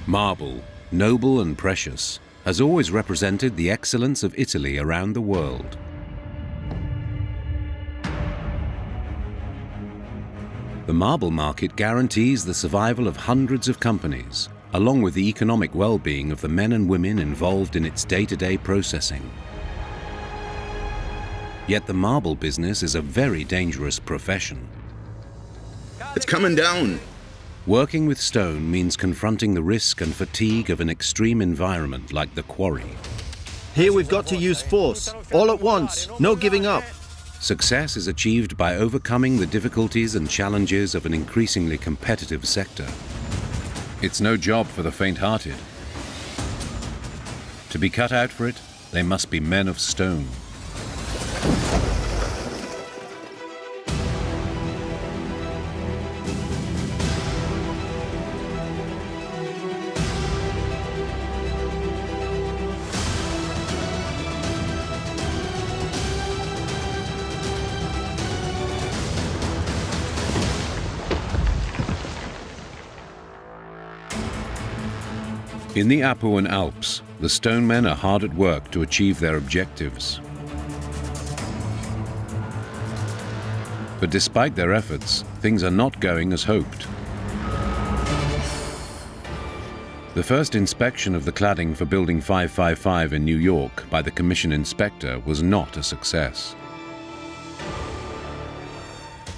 Marble, noble and precious, has always represented the excellence of Italy around the world. The marble market guarantees the survival of hundreds of companies, along with the economic well-being of the men and women involved in its day-to-day processing. Yet the marble business is a very dangerous profession. It's coming down. Working with stone means confronting the risk and fatigue of an extreme environment like the quarry. Here we've got to use force, all at once, no giving up. Success is achieved by overcoming the difficulties and challenges of an increasingly competitive sector. It's no job for the faint-hearted. To be cut out for it, they must be men of stone. In the Apuan Alps, the stonemen are hard at work to achieve their objectives. But despite their efforts, things are not going as hoped. The first inspection of the cladding for Building 555 in New York by the Commission inspector was not a success.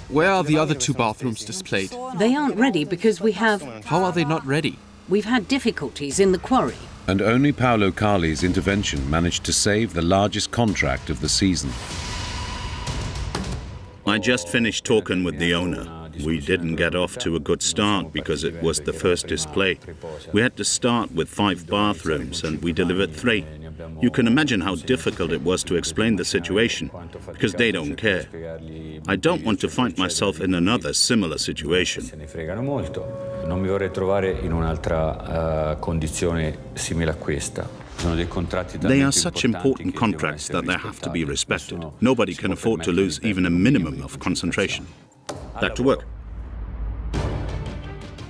Where are the other two bathrooms displayed? They aren't ready because we have... How are they not ready? We've had difficulties in the quarry. And only Paolo Carli's intervention managed to save the largest contract of the season. I just finished talking with the owner. We didn't get off to a good start because it was the first display. We had to start with 5 bathrooms and we delivered 3. You can imagine how difficult it was to explain the situation, because they don't care. I don't want to find myself in another similar situation. Non mi vorrei trovare in un'altra condizione simile a questa. They are such important contracts that they have to be respected. Nobody can afford to lose even a minimum of concentration. Back to work.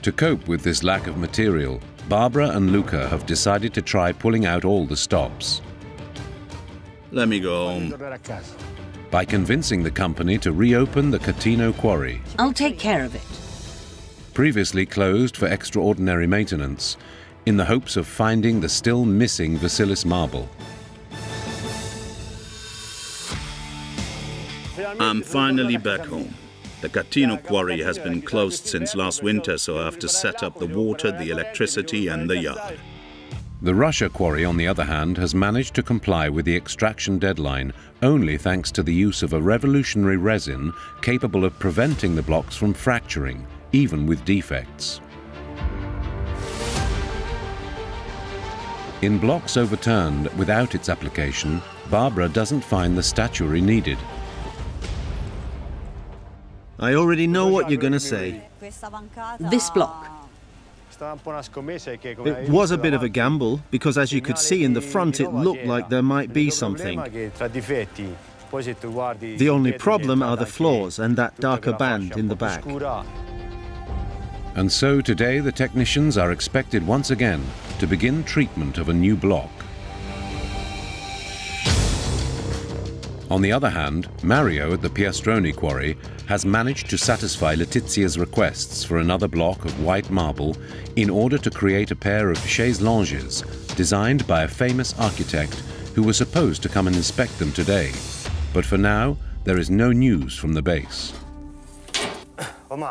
To cope with this lack of material, Barbara and Luca have decided to try pulling out all the stops. Let me go home. By convincing the company to reopen the Catino quarry. I'll take care of it. Previously closed for extraordinary maintenance, in the hopes of finding the still missing Vasilis marble. I'm finally back home. The Catino quarry has been closed since last winter, so I have to set up the water, the electricity and the yard. The Russia quarry, on the other hand, has managed to comply with the extraction deadline only thanks to the use of a revolutionary resin capable of preventing the blocks from fracturing, even with defects. In blocks overturned without its application, Barbara doesn't find the statuary needed. I already know what you're going to say. This block. It was a bit of a gamble, because as you could see in the front, it looked like there might be something. The only problem are the flaws and that darker band in the back. And so today the technicians are expected once again to begin treatment of a new block. On the other hand, Mario at the Piastroni quarry has managed to satisfy Leticia's requests for another block of white marble in order to create a pair of chaise longues designed by a famous architect who was supposed to come and inspect them today. But for now, there is no news from the base.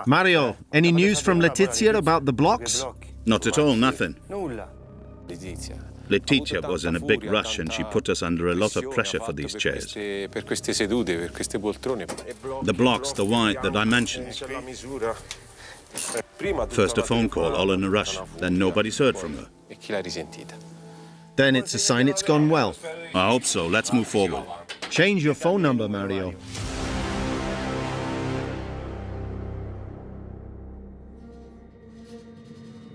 Mario, any news from Leticia about the blocks? Not at all, nothing. Leticia was in a big rush and she put us under a lot of pressure for these chairs. The blocks, the white that I mentioned. First a phone call, all in a rush, then nobody's heard from her. Then it's a sign it's gone well. I hope so, let's move forward. Change your phone number, Mario.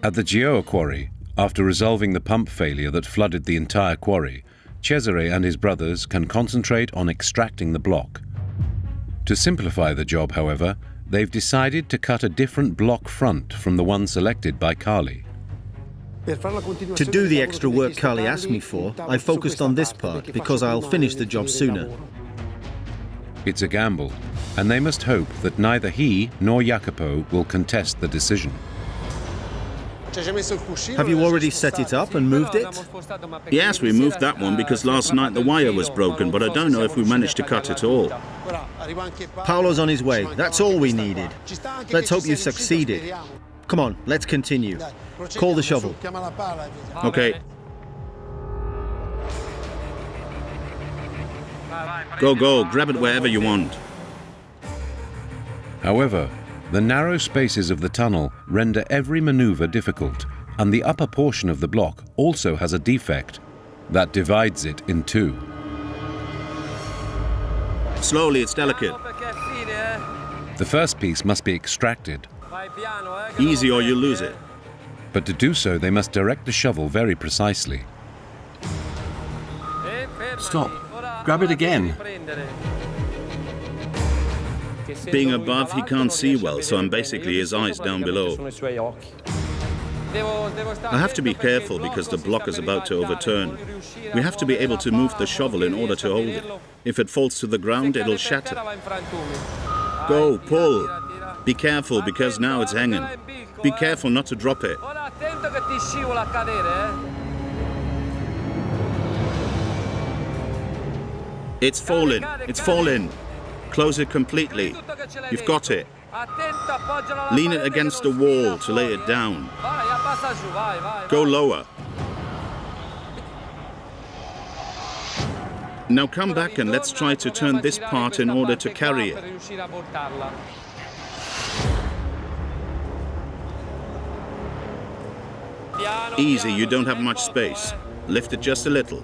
At the Gioia quarry, after resolving the pump failure that flooded the entire quarry, Cesare and his brothers can concentrate on extracting the block. To simplify the job, however, they've decided to cut a different block front from the one selected by Carli. To do the extra work Carli asked me for, I focused on this part because I'll finish the job sooner. It's a gamble, and they must hope that neither he nor Jacopo will contest the decision. Have you already set it up and moved it? Yes, we moved that one because last night the wire was broken, but I don't know if we managed to cut it all. Paolo's on his way. That's all we needed. Let's hope you succeeded. Come on, let's continue. Call the shovel. Okay. Go, go, grab it wherever you want. However, the narrow spaces of the tunnel render every maneuver difficult, and the upper portion of the block also has a defect that divides it in two. Slowly, it's delicate. The first piece must be extracted, Easy or you lose it. but to do so they must direct the shovel very precisely. Stop. Grab it again. Being above, he can't see well, so I'm basically his eyes down below. I have to be careful because the block is about to overturn. We have to be able to move the shovel in order to hold it. If it falls to the ground, it'll shatter. Go, pull. Be careful because now it's hanging. Be careful not to drop it. It's falling. It's falling. Close it completely. You've got it. Lean it against the wall to lay it down. Go lower. Now come back and let's try to turn this part in order to carry it. Easy, you don't have much space. Lift it just a little.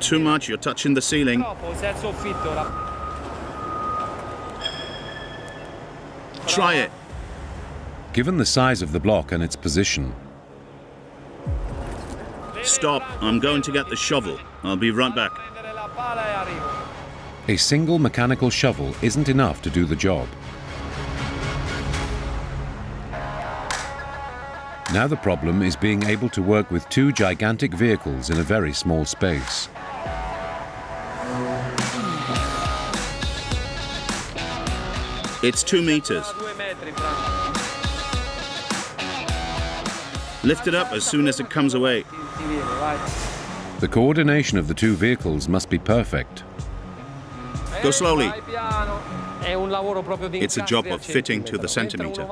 Too much, you're touching the ceiling. Try it. Given the size of the block and its position, Stop, I'm going to get the shovel. I'll be right back. a single mechanical shovel isn't enough to do the job. Now the problem is being able to work with two gigantic vehicles in a very small space. It's 2 meters. Lift it up as soon as it comes away. The coordination of the two vehicles must be perfect. Go slowly. It's a job of fitting to the centimeter.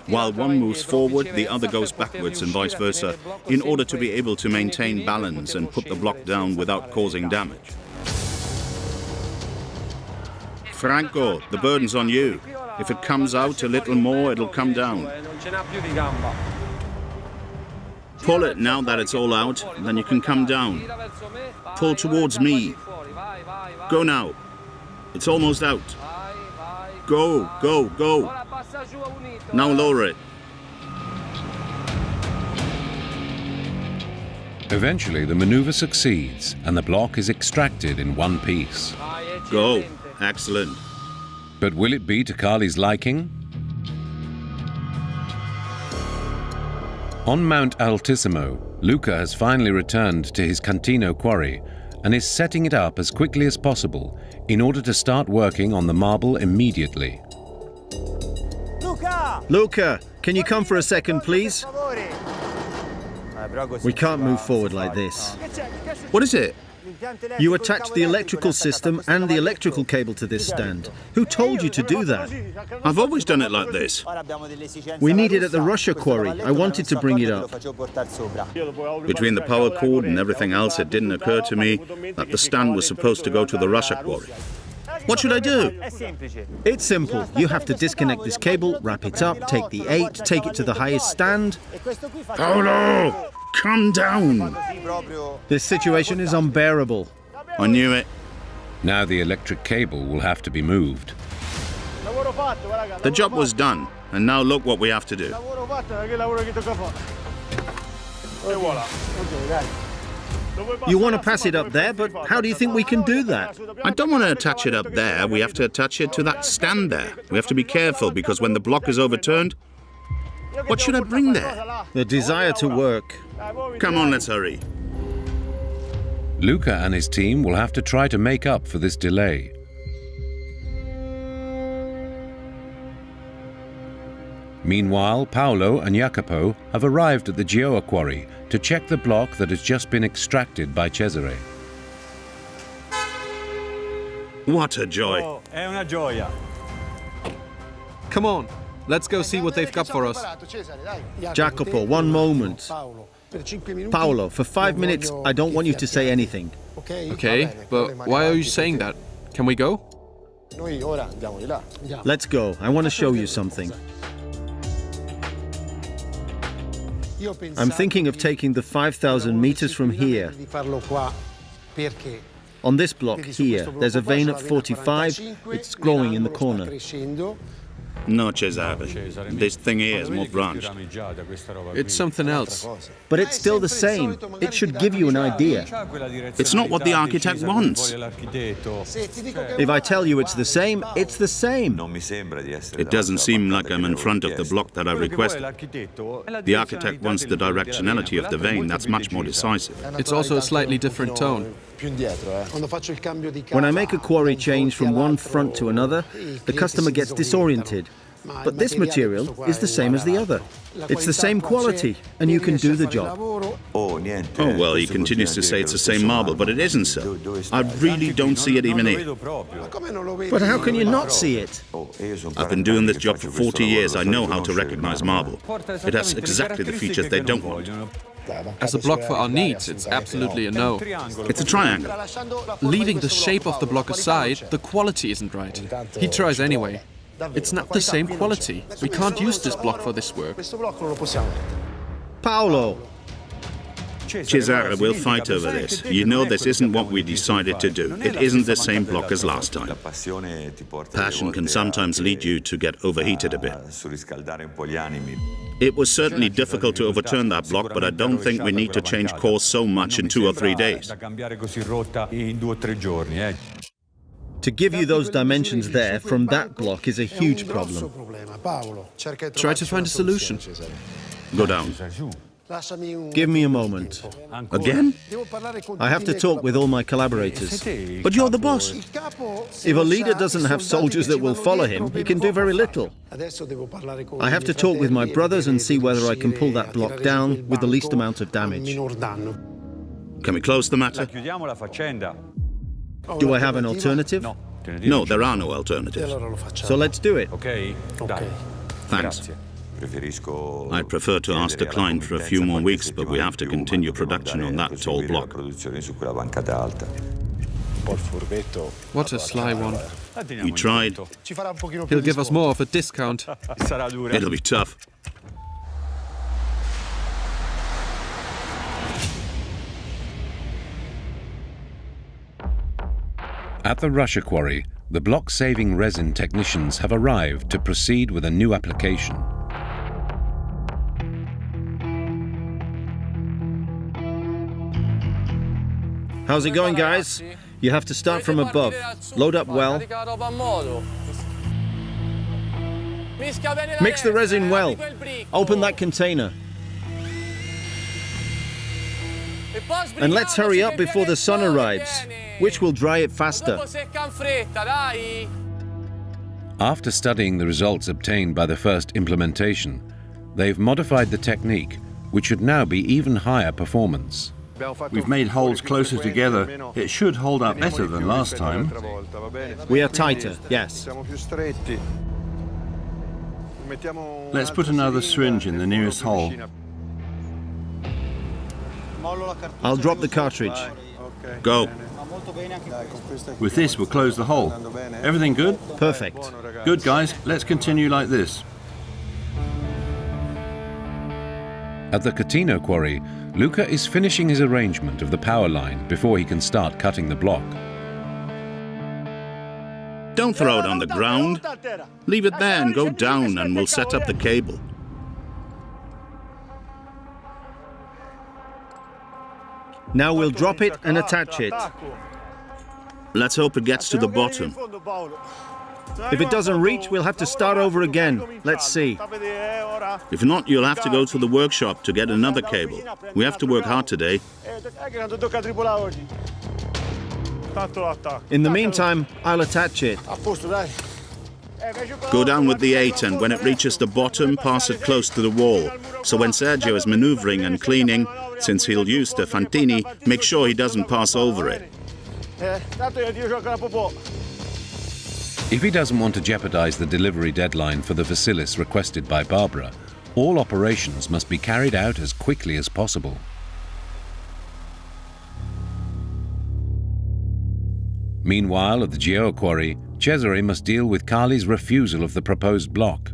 While one moves forward, the other goes backwards and vice versa, in order to be able to maintain balance and put the block down without causing damage. Franco, the burden's on you. If it comes out a little more, it'll come down. Pull it now that it's all out, then you can come down. Pull towards me. Go now. It's almost out. Go, go, go. Now lower it. Eventually the maneuver succeeds and the block is extracted in one piece. Go. Excellent. But will it be to Carli's liking? On Mount Altissimo, Luca has finally returned to his Cantino quarry and is setting it up as quickly as possible in order to start working on the marble immediately. Luca, can you come for a second, please? We can't move forward like this. What is it? You attached the electrical system and the electrical cable to this stand. Who told you to do that? I've always done it like this. We need it at the Russia quarry. I wanted to bring it up. Between the power cord and everything else, it didn't occur to me that the stand was supposed to go to the Russia quarry. What should I do? It's simple. You have to disconnect this cable, wrap it up, take the 8, take it to the highest stand. Paolo! Calm down! This situation is unbearable. I knew it. Now the electric cable will have to be moved. The job was done, and now look what we have to do. You want to pass it up there, but how do you think we can do that? I don't want to attach it up there. We have to attach it to that stand there. We have to be careful because when the block is overturned, What should I bring there? The desire to work. Come on, let's hurry. Luca and his team will have to try to make up for this delay. Meanwhile, Paolo and Jacopo have arrived at the Gioia quarry to check the block that has just been extracted by Cesare. What a joy. Come on, let's go see what they've got for us. Jacopo, one moment. Paolo, for 5 minutes, I don't want you to say anything. Okay, but why are you saying that? Can we go? Let's go. I want to show you something. I'm thinking of taking the 5,000 meters from here. On this block here, there's a vein at 45. It's growing in the corner. No, Cesare. This thing here is more branched. It's something else. But it's still the same. It should give you an idea. It's not what the architect wants. If I tell you it's the same, it's the same. It doesn't seem like I'm in front of the block that I requested. The architect wants the directionality of the vein. That's much more decisive. It's also a slightly different tone. When I make a quarry change from one front to another, the customer gets disoriented. But this material is the same as the other. It's the same quality, and you can do the job. Oh, well, he continues to say it's the same marble, but it isn't so. I really don't see it even here. But how can you not see it? I've been doing this job for 40 years. I know how to recognize marble. It has exactly the features they don't want. As a block for our needs, it's absolutely a no. It's a triangle. Leaving the shape of the block aside, the quality isn't right. He tries anyway. It's not the same quality. We can't use this block for this work. Paolo! Cesare, we'll fight over this. You know this isn't what we decided to do. It isn't the same block as last time. Passion can sometimes lead you to get overheated a bit. It was certainly difficult to overturn that block, but I don't think we need to change course so much in 2 or 3 days. To give you those dimensions there from that block is a huge problem. Try to find a solution. Go down. Give me a moment. Again? I have to talk with all my collaborators. But you're the boss. If a leader doesn't have soldiers that will follow him, he can do very little. I have to talk with my brothers and see whether I can pull that block down with the least amount of damage. Can we close the matter? Do I have an alternative? No, there are no alternatives. So let's do it. Thanks. I'd prefer to ask the client for a few more weeks, but we have to continue production on that tall block. What a sly one. We tried. He'll give us more of a discount. It'll be tough. At the Russia quarry, the block-saving resin technicians have arrived to proceed with a new application. How's it going, guys? You have to start from above. Load up well. Mix the resin well. Open that container. And let's hurry up before the sun arrives, which will dry it faster. After studying the results obtained by the first implementation, they've modified the technique, which should now be even higher performance. We've made holes closer together. It should hold up better than last time. We are tighter, yes. Let's put another syringe in the nearest hole. I'll drop the cartridge. Go. With this, we'll close the hole. Everything good? Perfect. Good, guys. Let's continue like this. At the Catino quarry, Luca is finishing his arrangement of the power line before he can start cutting the block. Don't throw it on the ground. Leave it there and go down and we'll set up the cable. Now we'll drop it and attach it. Let's hope it gets to the bottom. If it doesn't reach, we'll have to start over again. Let's see. If not, you'll have to go to the workshop to get another cable. We have to work hard today. In the meantime, I'll attach it. Go down with the 8, and when it reaches the bottom, pass it close to the wall. So when Sergio is maneuvering and cleaning, since he'll use the fantini, make sure he doesn't pass over it. If he doesn't want to jeopardize the delivery deadline for the Vasilis requested by Barbara, all operations must be carried out as quickly as possible. Meanwhile, at the Geo quarry, Cesare must deal with Carli's refusal of the proposed block.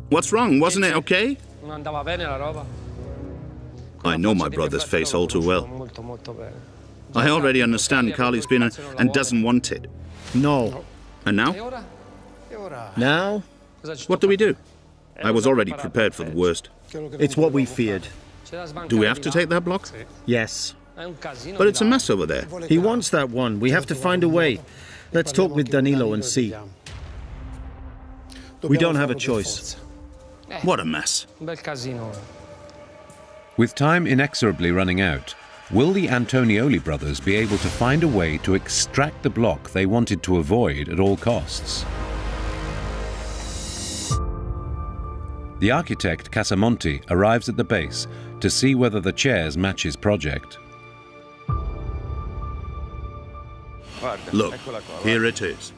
What's wrong? Wasn't it okay? I know my brother's face all too well. I already understand Carli's been and doesn't want it. No. And now? Now? What do we do? I was already prepared for the worst. It's what we feared. Do we have to take that block? Yes. But it's a mess over there. He wants that one. We have to find a way. Let's talk with Danilo and see. We don't have a choice. What a mess. With time inexorably running out, will the Antonioli brothers be able to find a way to extract the block they wanted to avoid at all costs? The architect Casamonti arrives at the base to see whether the chairs match his project. Look, here it is.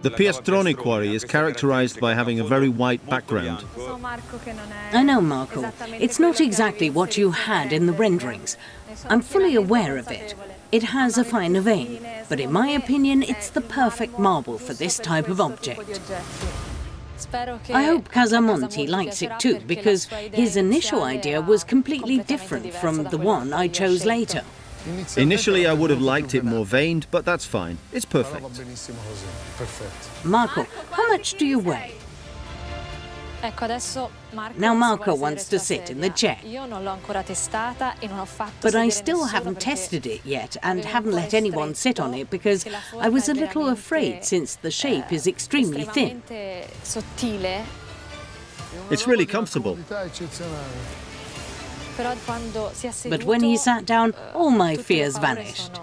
The Piastrone quarry is characterized by having a very white background. I know, Marco. It's not exactly what you had in the renderings. I'm fully aware of it. It has a finer vein, but in my opinion, it's the perfect marble for this type of object. I hope Casamonti likes it too, because his initial idea was completely different from the one I chose later. Initially, I would have liked it more veined, but that's fine. It's perfect. Marco, how much do you weigh? Now Marco wants to sit in the chair. But I still haven't tested it yet and haven't let anyone sit on it because I was a little afraid since the shape is extremely thin. It's really comfortable. But when he sat down, all my fears vanished.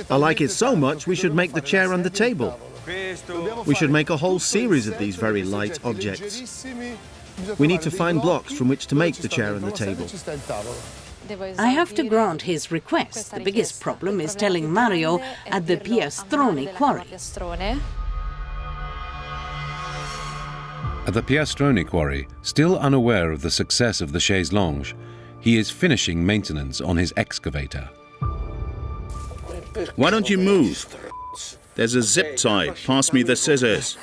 I like it so much, we should make the chair and the table. We should make a whole series of these very light objects. We need to find blocks from which to make the chair and the table. I have to grant his request. The biggest problem is telling Mario at the Piastrone quarry. At the Piastrone quarry, still unaware of the success of the chaise longue, he is finishing maintenance on his excavator. Why don't you move? There's a zip tie. Pass me the scissors.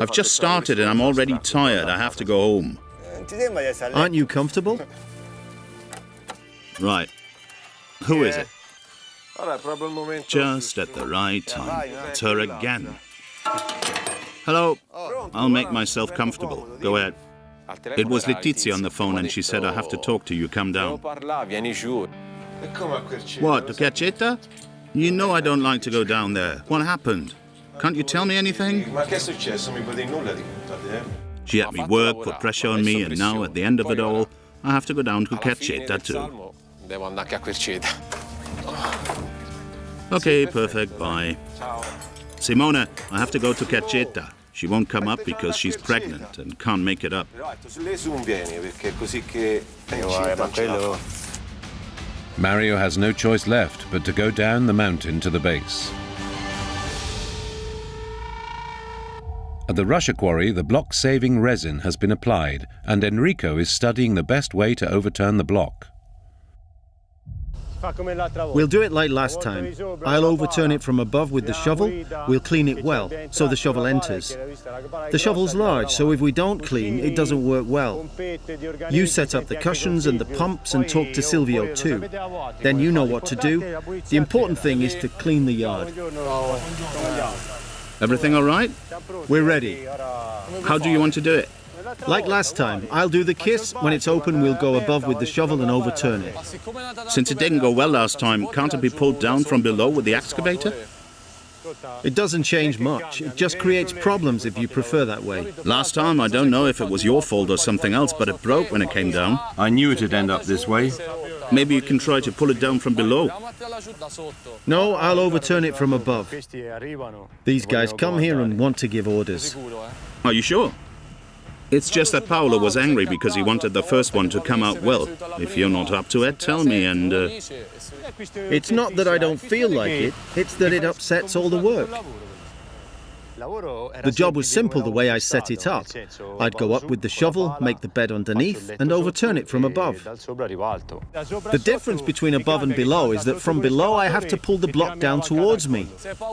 I've just started and I'm already tired. I have to go home. Aren't you comfortable? Right. Who is it? Just at the right time. It's her again. Hello. I'll make myself comfortable. Go ahead. It was Leticia on the phone and she said I have to talk to you. Come down. What, to Cacetta? You know I don't like to go down there. What happened? Can't you tell me anything? She had me work, put pressure on me, and now at the end of it all, I have to go down to Cacetta too. Okay, perfect, bye. Simona, I have to go to Cacetta. She won't come up because she's pregnant and can't make it up. Mario has no choice left but to go down the mountain to the base. At the Russia quarry, the block-saving resin has been applied, and Enrico is studying the best way to overturn the block. We'll do it like last time. I'll overturn it from above with the shovel. We'll clean it well, so the shovel enters. The shovel's large, so if we don't clean, it doesn't work well. You set up the cushions and the pumps and talk to Silvio too. Then you know what to do. The important thing is to clean the yard. Everything all right? We're ready. How do you want to do it? Like last time, I'll do the kiss. When it's open, we'll go above with the shovel and overturn it. Since it didn't go well last time, can't it be pulled down from below with the excavator? It doesn't change much. It just creates problems if you prefer that way. Last time, I don't know if it was your fault or something else, but it broke when it came down. I knew it'd end up this way. Maybe you can try to pull it down from below. No, I'll overturn it from above. These guys come here and want to give orders. Are you sure? It's just that Paolo was angry because he wanted the first one to come out well. If you're not up to it, tell me and... It's not that I don't feel like it, it's that it upsets all the work. The job was simple the way I set it up. I'd go up with the shovel, make the bed underneath, and overturn it from above. The difference between above and below is that from below I have to pull the block down towards me.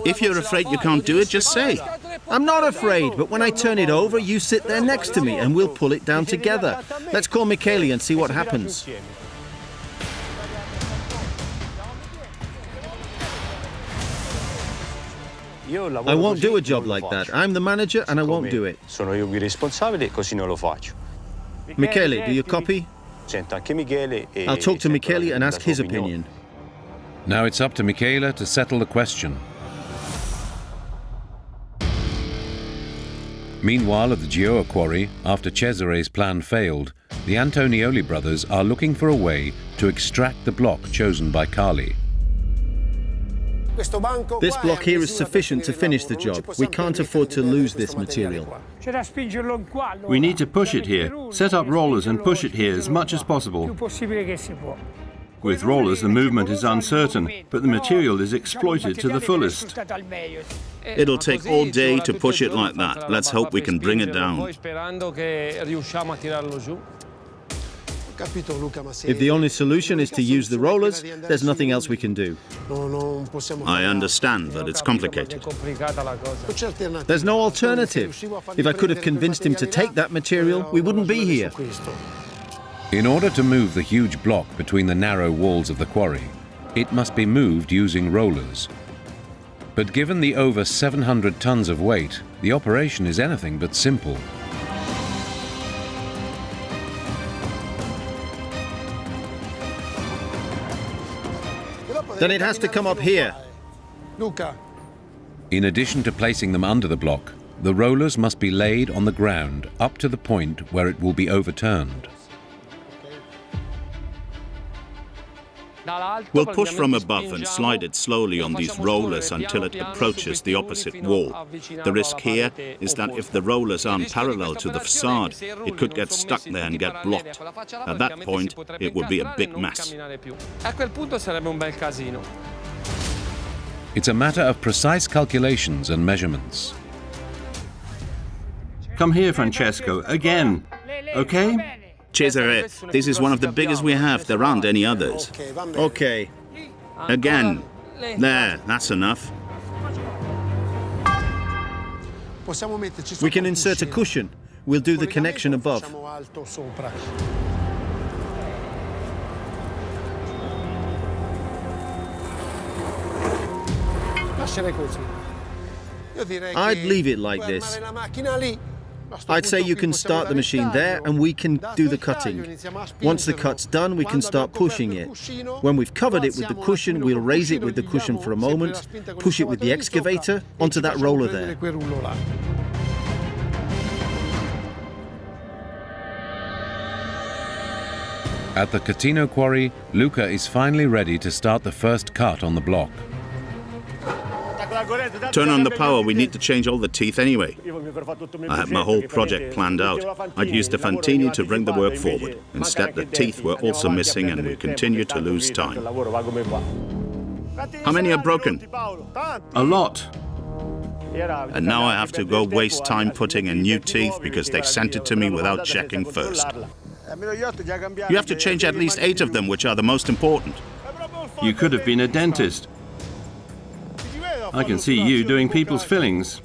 If you're afraid you can't do it, just say. I'm not afraid, but when I turn it over, you sit there next to me and we'll pull it down together. Let's call Michele and see what happens. I won't do a job like that. I'm the manager and I won't do it. Michele, do you copy? I'll talk to Michele and ask his opinion. Now it's up to Michele to settle the question. Meanwhile, at the Gioia quarry, after Cesare's plan failed, the Antonioli brothers are looking for a way to extract the block chosen by Carli. This block here is sufficient to finish the job. We can't afford to lose this material. We need to push it here. Set up rollers and push it here as much as possible. With rollers, the movement is uncertain, but the material is exploited to the fullest. It'll take all day to push it like that. Let's hope we can bring it down. If the only solution is to use the rollers, there's nothing else we can do. I understand, but it's complicated. There's no alternative. If I could have convinced him to take that material, we wouldn't be here. In order to move the huge block between the narrow walls of the quarry, it must be moved using rollers. But given the over 700 tons of weight, the operation is anything but simple. Then it has to come up here. In addition to placing them under the block, the rollers must be laid on the ground up to the point where it will be overturned. We'll push from above and slide it slowly on these rollers until it approaches the opposite wall. The risk here is that if the rollers aren't parallel to the facade, it could get stuck there and get blocked. At that point, it would be a big mess. It's a matter of precise calculations and measurements. Come here, Francesco, again. Okay? Cesare, this is one of the biggest we have. There aren't any others. Okay. Again. There, that's enough. We can insert a cushion. We'll do the connection above. I'd leave it like this. I'd say you can start the machine there and we can do the cutting. Once the cut's done, we can start pushing it. When we've covered it with the cushion, we'll raise it with the cushion for a moment, push it with the excavator onto that roller there. At the Catino quarry, Luca is finally ready to start the first cut on the block. Turn on the power, we need to change all the teeth anyway. I had my whole project planned out. I'd used the Fantini to bring the work forward. Instead, the teeth were also missing and we continued to lose time. How many are broken? A lot. And now I have to go waste time putting in new teeth because they sent it to me without checking first. You have to change at least 8 of them, which are the most important. You could have been a dentist. I can see you doing people's fillings.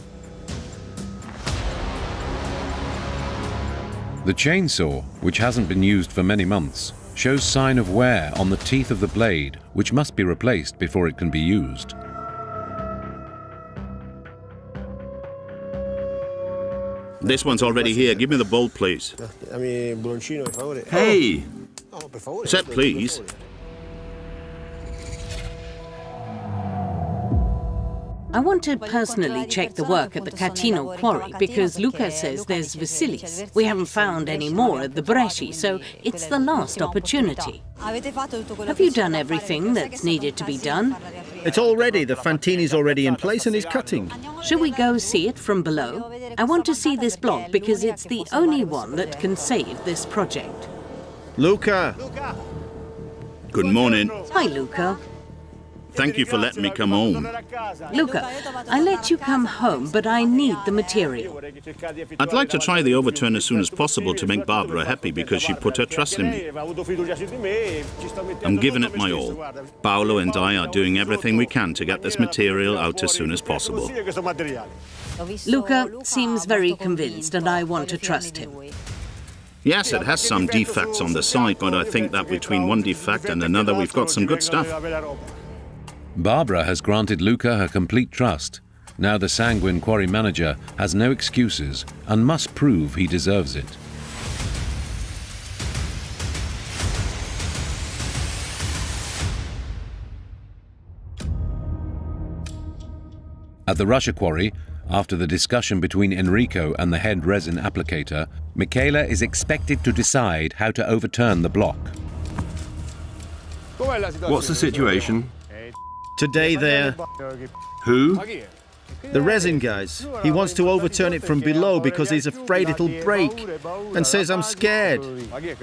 The chainsaw, which hasn't been used for many months, shows sign of wear on the teeth of the blade, which must be replaced before it can be used. This one's already here. Give me the bolt, please. Hey! Set, please. I want to personally check the work at the Catino quarry because Luca says there's Vasilis. We haven't found any more at the Bresci, so it's the last opportunity. Have you done everything that's needed to be done? It's all ready. The Fantini's already in place and he's cutting. Shall we go see it from below? I want to see this block because it's the only one that can save this project. Luca! Good morning. Hi, Luca. Thank you for letting me come home. Luca, I let you come home, but I need the material. I'd like to try the overturn as soon as possible to make Barbara happy because she put her trust in me. I'm giving it my all. Paolo and I are doing everything we can to get this material out as soon as possible. Luca seems very convinced and I want to trust him. Yes, it has some defects on the side, but I think that between one defect and another we've got some good stuff. Barbara has granted Luca her complete trust. Now the sanguine quarry manager has no excuses and must prove he deserves it. At the Russia quarry, after the discussion between Enrico and the head resin applicator, Michela is expected to decide how to overturn the block. What's the situation? Today they're... Who? The resin guys. He wants to overturn it from below because he's afraid it'll break and says I'm scared.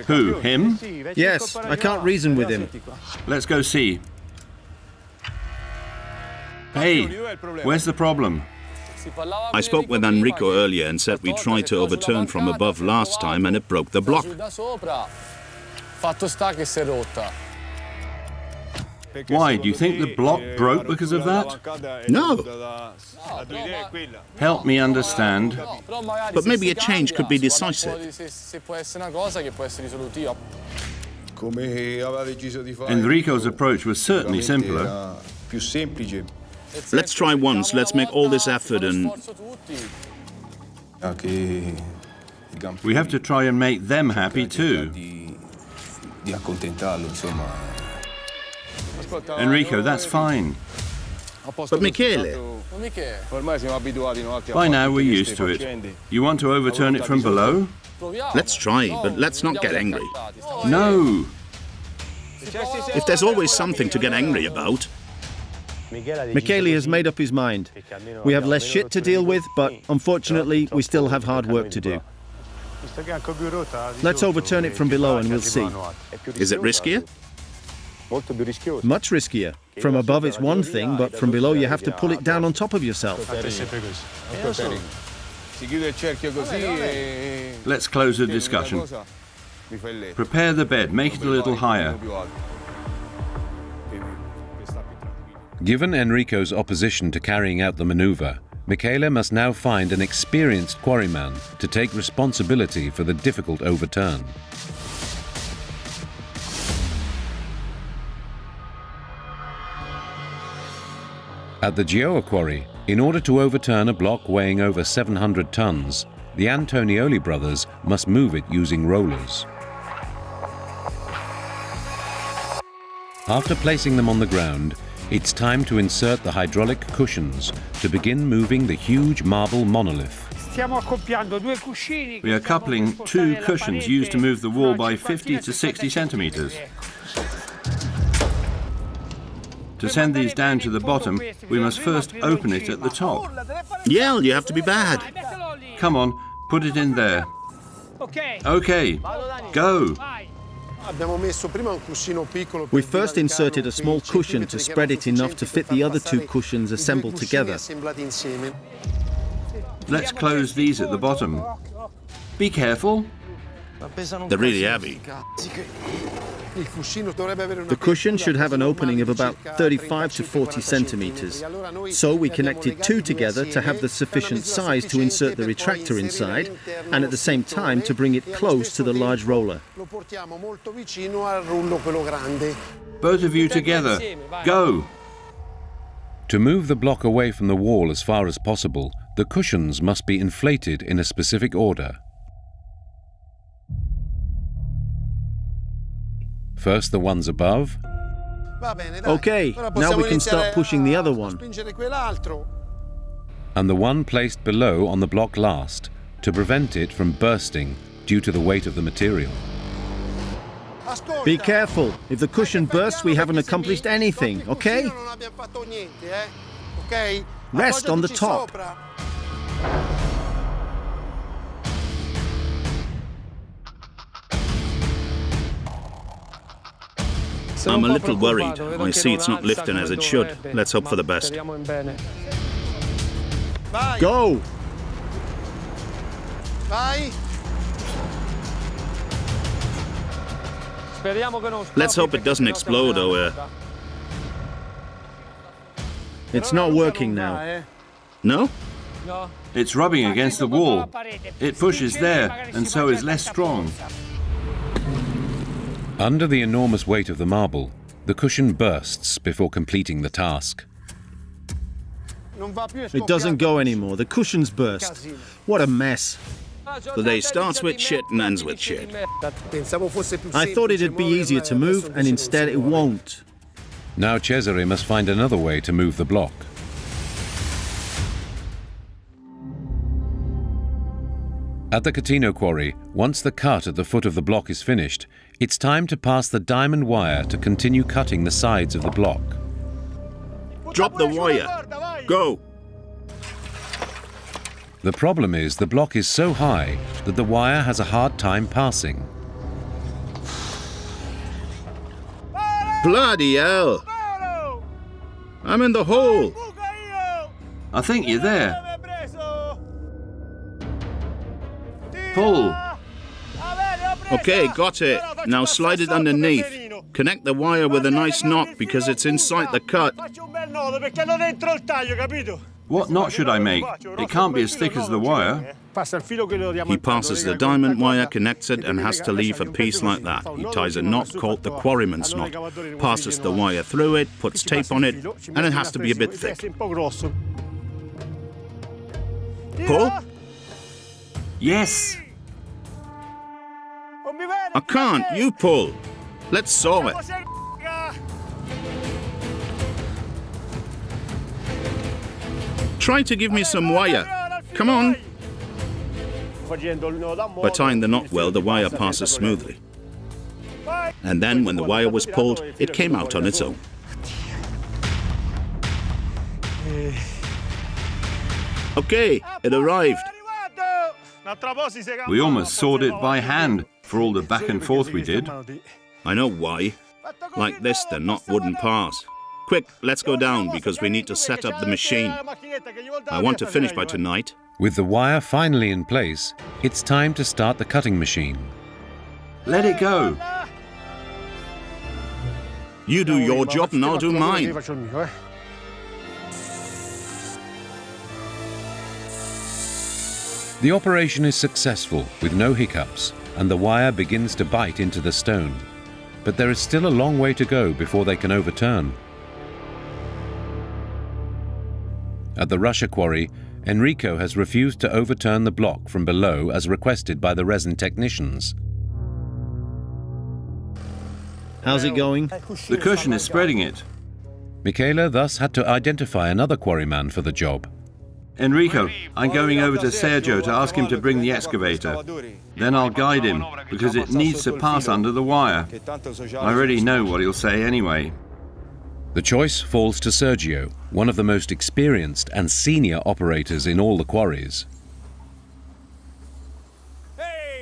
Who? Him? Yes, I can't reason with him. Let's go see. Hey, where's the problem? I spoke with Enrico earlier and said we tried to overturn from above last time and it broke the block. Why? Do you think the block broke because of that? No, Help me understand. but maybe a change could be decisive. Enrico's approach was certainly simpler. Let's try once. Let's make all this effort and... We have to try and make them happy too. Enrico, that's fine. But Michele, By now we're used to it. You want to overturn it from below? let's try, but let's not get angry. No! If there's always something to get angry about. Michele has made up his mind. We have less shit to deal with, but unfortunately we still have hard work to do. Let's overturn it from below and we'll see. Is it riskier? Much riskier. From above it's one thing, but from below you have to pull it down on top of yourself. Let's close the discussion. Prepare the bed, make it a little higher. Given Enrico's opposition to carrying out the maneuver, Michele must now find an experienced quarryman to take responsibility for the difficult overturn. At the Gioia quarry, in order to overturn a block weighing over 700 tons, the Antonioli brothers must move it using rollers. After placing them on the ground, it's time to insert the hydraulic cushions to begin moving the huge marble monolith. We are coupling two cushions used to move the wall by 50 to 60 centimeters. To send these down to the bottom, we must first open it at the top. Yell, you have to be bad. Come on, put it in there. Okay, go. We first inserted a small cushion to spread it enough to fit the other two cushions assembled together. Let's close these at the bottom. Be careful. They're really heavy. The cushion should have an opening of about 35 to 40 centimeters. So we connected two together to have the sufficient size to insert the retractor inside and at the same time to bring it close to the large roller. Both of you together. Go. To move the block away from the wall as far as possible, the cushions must be inflated in a specific order. First the ones above. Okay, now we can start pushing the other one. And the one placed below on the block last, to prevent it from bursting due to the weight of the material. Be careful. If the cushion bursts, we haven't accomplished anything, okay? Rest on the top. I'm a little worried. I see it's not lifting as it should. Let's hope for the best. Go! Let's hope it doesn't explode or... It's not working now. No? It's rubbing against the wall. It pushes there, and so is less strong. Under the enormous weight of the marble, the cushion bursts before completing the task. It doesn't go anymore. The cushion's burst. What a mess. The day starts with shit and ends with shit. I thought it'd be easier to move, and instead it won't. Now Cesare must find another way to move the block. At the Catino quarry, once the cut at the foot of the block is finished, it's time to pass the diamond wire to continue cutting the sides of the block. Drop the wire. Go. The problem is the block is so high that the wire has a hard time passing. Bloody hell! I'm in the hole! I think you're there. Pull. Okay, got it. Now slide it underneath. Connect the wire with a nice knot because it's inside the cut. What knot should I make? It can't be as thick as the wire. He passes the diamond wire, connects it, and has to leave a piece like that. He ties a knot called the quarryman's knot, passes the wire through it, puts tape on it, and it has to be a bit thick. Pull? Yes. I can't. You pull. Let's saw it. Try to give me some wire. Come on. By tying the knot well, the wire passes smoothly. And then, when the wire was pulled, it came out on its own. Okay, it arrived. We almost sawed it by hand for all the back and forth we did. I know why. Like this, the knot wouldn't pass. Quick, let's go down because we need to set up the machine. I want to finish by tonight. With the wire finally in place, it's time to start the cutting machine. Let it go. You do your job and I'll do mine. The operation is successful with no hiccups, and the wire begins to bite into the stone. But there is still a long way to go before they can overturn. At the Russia quarry, Enrico has refused to overturn the block from below as requested by the resin technicians. How's it going? The cushion is spreading it. Michela thus had to identify another quarryman for the job. Enrico, I'm going over to Sergio to ask him to bring the excavator. Then I'll guide him, because it needs to pass under the wire. I already know what he'll say anyway. The choice falls to Sergio, one of the most experienced and senior operators in all the quarries.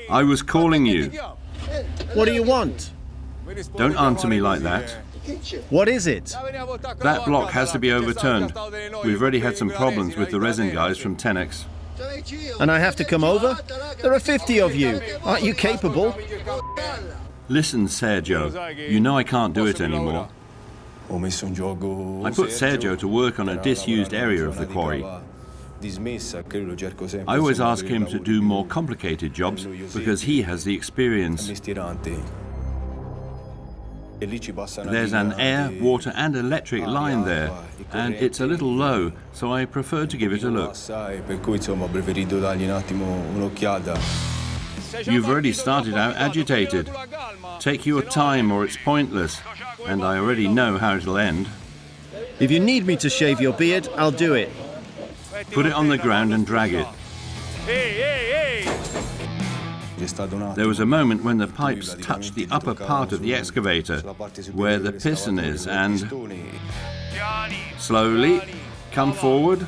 I was calling you. What do you want? Don't answer me like that. What is it? That block has to be overturned. We've already had some problems with the resin guys from Tenex. And I have to come over? There are 50 of you. Aren't you capable? Listen, Sergio, you know I can't do it anymore. I put Sergio to work on a disused area of the quarry. I always ask him to do more complicated jobs because he has the experience. There's an air, water and electric line there, and it's a little low, so I prefer to give it a look. You've already started out agitated. Take your time or it's pointless, and I already know how it'll end. If you need me to shave your beard, I'll do it. Put it on the ground and drag it. There was a moment when the pipes touched the upper part of the excavator, where the piston is, and... Slowly, come forward.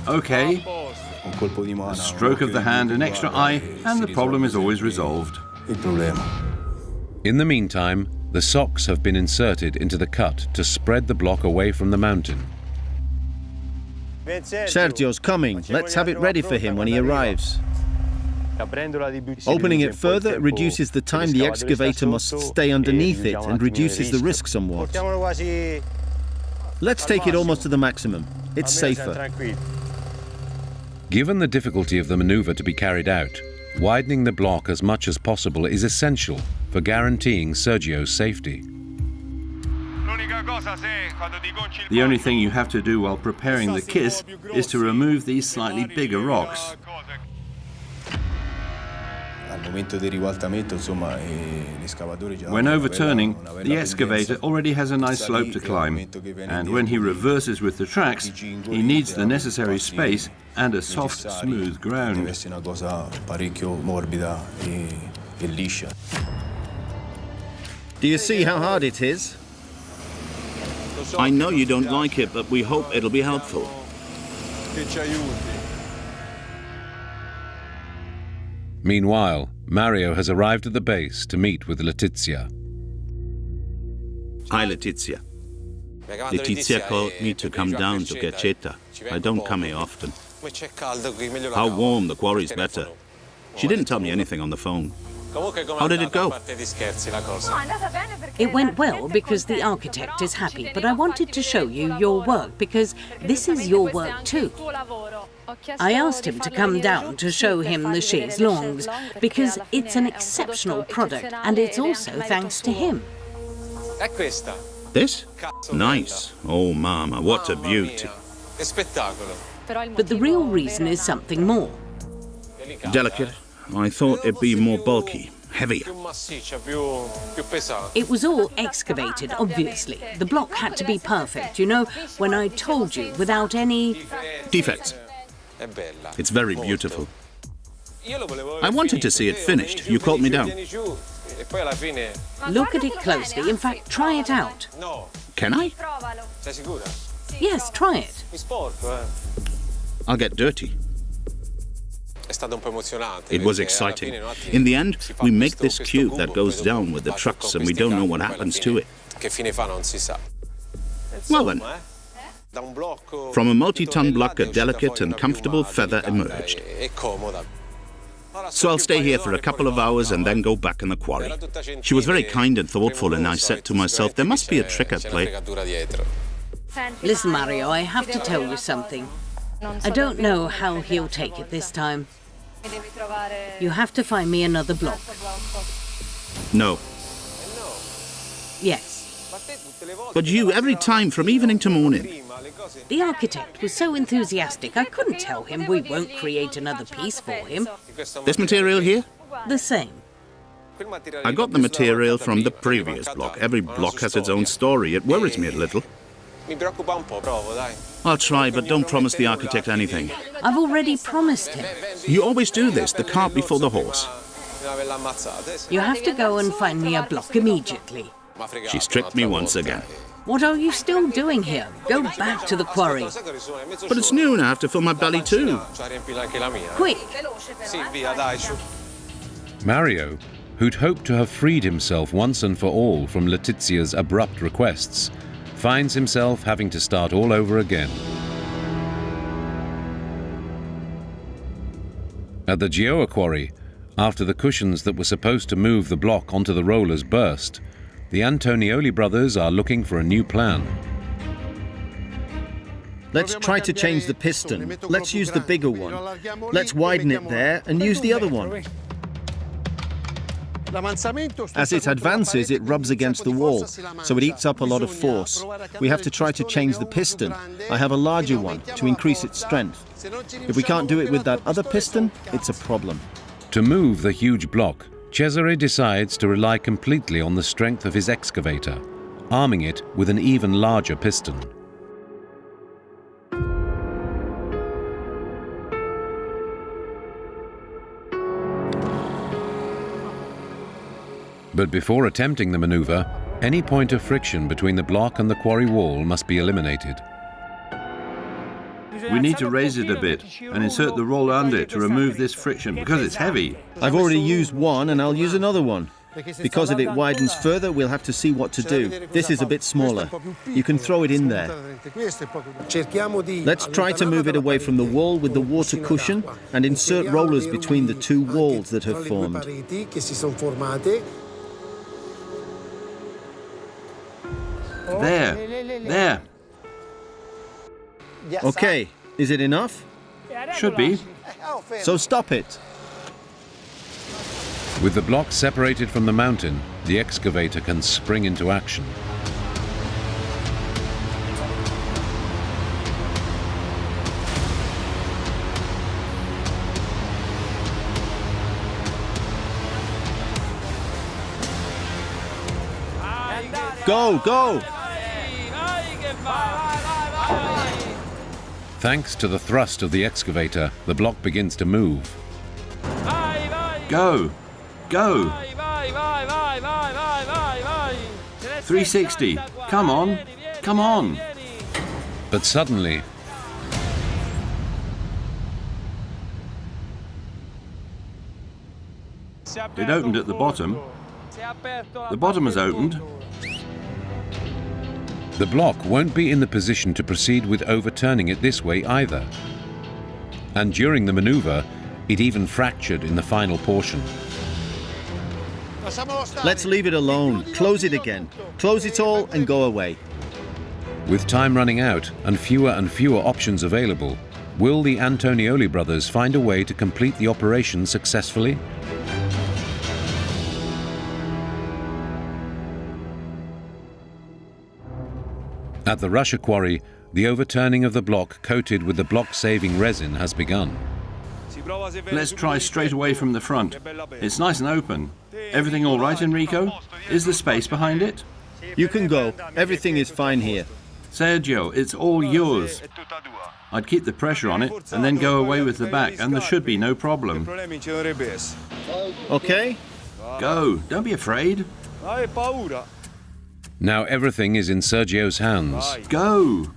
Okay. A stroke of the hand, an extra eye, and the problem is always resolved. In the meantime, the socks have been inserted into the cut to spread the block away from the mountain. Sergio's coming. Let's have it ready for him when he arrives. Opening it further reduces the time the excavator must stay underneath it and reduces the risk somewhat. Let's take it almost to the maximum. It's safer. Given the difficulty of the maneuver to be carried out, widening the block as much as possible is essential for guaranteeing Sergio's safety. The only thing you have to do while preparing the kiss is to remove these slightly bigger rocks. When overturning, the excavator already has a nice slope to climb, and when he reverses with the tracks, he needs the necessary space and a soft, smooth ground. Do you see how hard it is? I know you don't like it, but we hope it'll be helpful. Meanwhile, Mario has arrived at the base to meet with Leticia. Hi, Leticia. Leticia called me to come down to get Cheta. I don't come here often. How warm, the quarry's better. She didn't tell me anything on the phone. How did it go? It went well because the architect is happy, but I wanted to show you your work because this is your work too. I asked him to come down to show him the chaise longues because it's an exceptional product and it's also thanks to him. This? Nice. Oh, Mama, what a beauty. But the real reason is something more. Delicate. I thought it'd be more bulky, heavier. It was all excavated, obviously. The block had to be perfect, you know, when I told you, without any... defects. It's very beautiful. I wanted to see it finished. You called me down. Look at it closely. In fact, try it out. Can I? Yes, try it. I'll get dirty. It was exciting. In the end, we make this cube that goes down with the trucks and we don't know what happens to it. Well then, from a multi-ton block, a delicate and comfortable feather emerged. So I'll stay here for a couple of hours and then go back in the quarry. She was very kind and thoughtful, and I said to myself, there must be a trick at play. Listen, Mario, I have to tell you something. I don't know how he'll take it this time. You have to find me another block. No. Yes. But you, every time, from evening to morning. The architect was so enthusiastic, I couldn't tell him we won't create another piece for him. This material here? The same. I got the material from the previous block. Every block has its own story. It worries me a little. I'll try, but don't promise the architect anything. I've already promised him. You always do this, the cart before the horse. You have to go and find me a block immediately. She's tricked me once again. What are you still doing here? Go back to the quarry. But it's noon, I have to fill my belly too. Quick! Mario, who'd hoped to have freed himself once and for all from Leticia's abrupt requests, finds himself having to start all over again. At the Gioia quarry, after the cushions that were supposed to move the block onto the rollers burst, the Antonioli brothers are looking for a new plan. Let's try to change the piston. Let's use the bigger one. Let's widen it there and use the other one. As it advances, it rubs against the wall, so it eats up a lot of force. We have to try to change the piston. I have a larger one to increase its strength. If we can't do it with that other piston, it's a problem. To move the huge block, Cesare decides to rely completely on the strength of his excavator, arming it with an even larger piston. But before attempting the maneuver, any point of friction between the block and the quarry wall must be eliminated. We need to raise it a bit and insert the roller under it to remove this friction because it's heavy. I've already used one and I'll use another one. Because if it widens further, we'll have to see what to do. This is a bit smaller. You can throw it in there. Let's try to move it away from the wall with the water cushion and insert rollers between the two walls that have formed. There. Okay, is it enough? Should be. So stop it. With the block separated from the mountain, the excavator can spring into action. Go, go! Thanks to the thrust of the excavator, the block begins to move. Go. 360. Come on. But suddenly, It opened at the bottom. The bottom has opened. the block won't be in the position to proceed with overturning it this way either. And during the maneuver, it even fractured in the final portion. Let's leave it alone. Close it again. Close it all and go away. With time running out and fewer options available, will the Antonioli brothers find a way to complete the operation successfully? At the Russia quarry, the overturning of the block coated with the block-saving resin has begun. Let's try straight away from the front. It's nice and open. Everything all right, Enrico? Is the space behind it? You can go. Everything is fine here. Sergio, it's all yours. I'd keep the pressure on it and then go away with the back, and there should be no problem. Okay? Go. Don't be afraid. Now everything is in Sergio's hands. Go.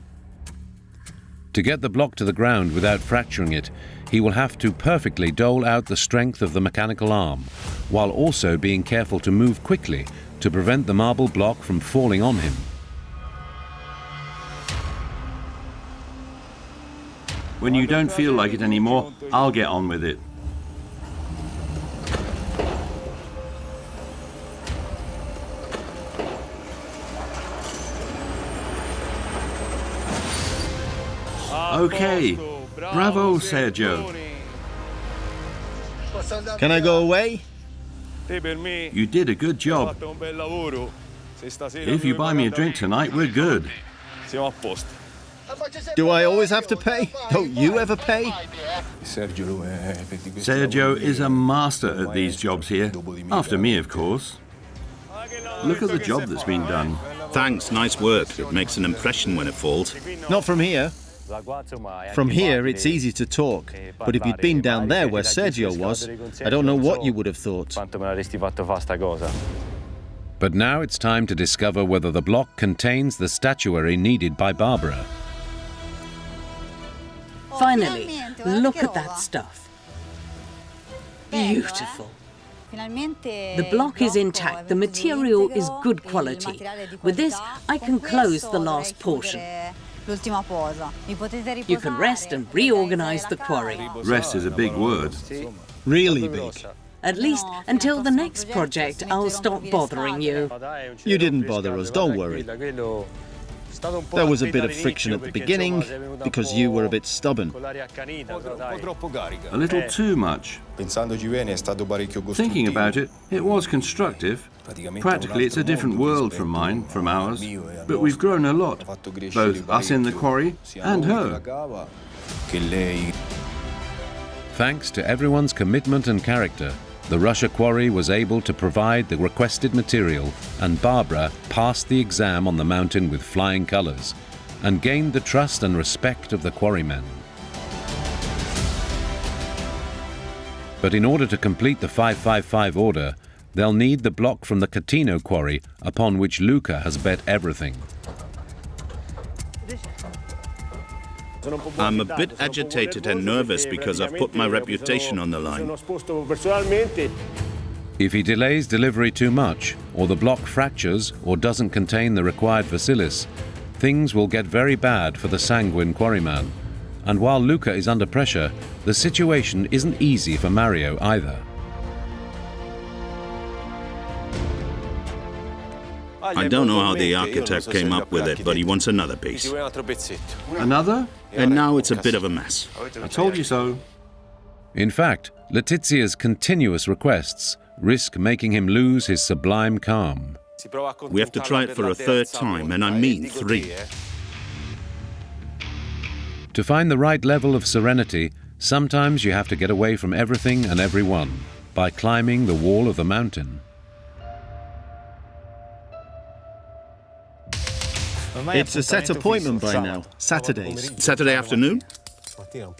To get the block to the ground without fracturing it, he will have to perfectly dole out the strength of the mechanical arm, while also being careful to move quickly to prevent the marble block from falling on him. When you don't feel like it anymore, I'll get on with it. Okay. Bravo, Sergio. Can I go away? You did a good job. If you buy me a drink tonight, we're good. Do I always have to pay? Don't you ever pay? Sergio is a master at these jobs here. After me, of course. Look at the job that's been done. Thanks, nice work. It makes an impression when it falls. Not from here. From here, it's easy to talk. But if you'd been down there where Sergio was, I don't know what you would have thought. But now it's time to discover whether the block contains the statuary needed by Barbara. Finally, look at that stuff. Beautiful. The block is intact, the material is good quality. With this, I can close the last portion. You can rest and reorganize the quarry. Rest is a big word. Really big. At least until the next project, I'll stop bothering you. You didn't bother us, don't worry. There was a bit of friction at the beginning because you were a bit stubborn. A little too much. Thinking about it, it was constructive. Practically, it's a different world from mine, from ours. But we've grown a lot, both us in the quarry and her. Thanks to everyone's commitment and character, the Russia quarry was able to provide the requested material, and Barbara passed the exam on the mountain with flying colours and gained the trust and respect of the quarrymen. But in order to complete the 555 order, they'll need the block from the Catino quarry upon which Luca has bet everything. I'm a bit agitated and nervous because I've put my reputation on the line. If he delays delivery too much, or the block fractures or doesn't contain the required facilis, things will get very bad for the sanguine quarryman. And while Luca is under pressure, the situation isn't easy for Mario either. I don't know how the architect came up with it, but he wants another piece. Another? And now it's a bit of a mess. I told you so. In fact, Leticia's continuous requests risk making him lose his sublime calm. We have to try it for a third time, and I mean 3. To find the right level of serenity, sometimes you have to get away from everything and everyone by climbing the wall of the mountain. It's a set appointment by now, Saturdays. Saturday afternoon?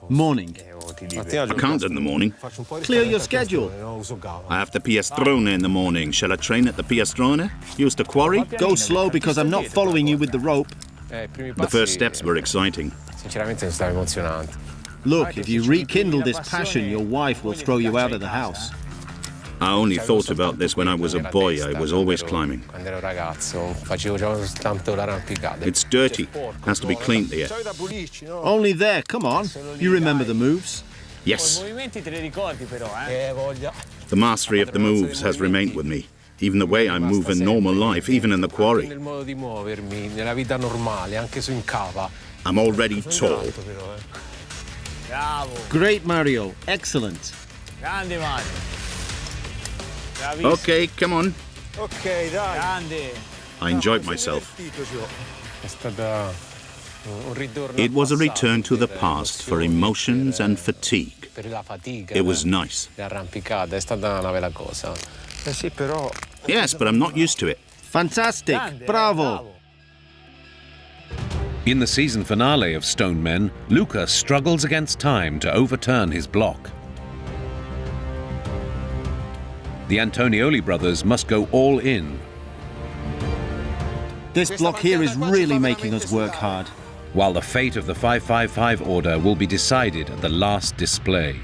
Morning. I can't in the morning. Clear your schedule. I have the Piestrone in the morning. Shall I train at the Piestrone? Use the quarry? Go slow because I'm not following you with the rope. The first steps were exciting. Look, if you rekindle this passion, your wife will throw you out of the house. I only thought about this when I was a boy. I was always climbing. It's dirty. Has to be cleaned here. Only there, come on. You remember the moves? Yes. The mastery of the moves has remained with me. Even the way I move in normal life, even in the quarry. I'm already tall. Great, Mario. Excellent. Okay, come on. I enjoyed myself. It was a return to the past for emotions and fatigue. It was nice. Yes, but I'm not used to it. Fantastic. Bravo. In the season finale of Stone Men, Luca struggles against time to overturn his block. The Antonioli brothers must go all in. This block here is really making us work hard. While the fate of the 555 order will be decided at the last display.